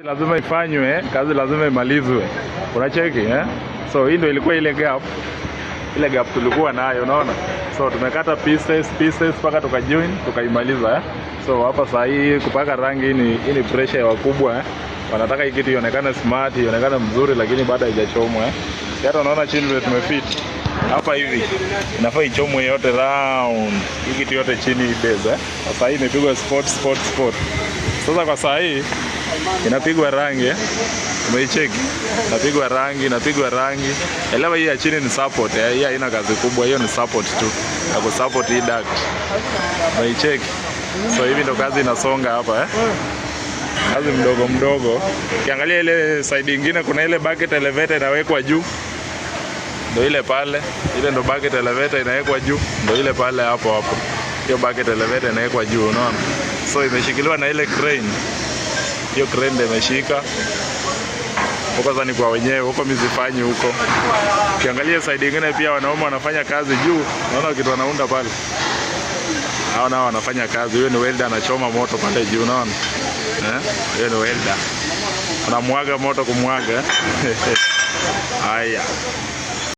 Lazima ifanywe, kazi lazima imalizwe. Unacheki So hii ndio ilikuwa ile gap. Ile gap tulikuwa nayo, unaona? So tumekata pieces mpaka tukajoin, tukaimaliza So hapa saa hii kupaka rangi hii ni pressure ya wakubwa Wanataka hii kitu ionekane smart, ionekane mzuri lakini bado haijachomwa Hata unaona chini vile tumefit. Hapa hivi inafaa ichomwe yote round. Hii kitu yote chini base Sasa hii imepigwa spot. Sasa kwa saa hii inapigwa rangi umeicheki, inapigwa rangi. Elewa hii ya chini ni support hii haina kazi kubwa, hiyo ni support tu ya kusupport hii duct. Umeicheki. So hivi ndo kazi inasonga hapa kazi mdogo. Ukiangalia ile side nyingine kuna ile bucket elevator inawekwa juu. Ndio ile pale, ile ndo bucket elevator inawekwa juu, ndio ile pale hapo. Hiyo bucket elevator inawekwa juu, unaona? So imeshikiliwa na ile crane. Hiyo crane ndio imeshika. Huko sasa ni kwa wenyewe, huko mizifanyi huko. Ukiangalia side nyingine pia wanaume wanafanya kazi juu. Unaona kitu wanaunda pale. Hao nao wanafanya kazi. Huyo ni welder anachoma moto pale juu, unaona? Huyo ni welder. Anamwaga moto kumwaga. Haya.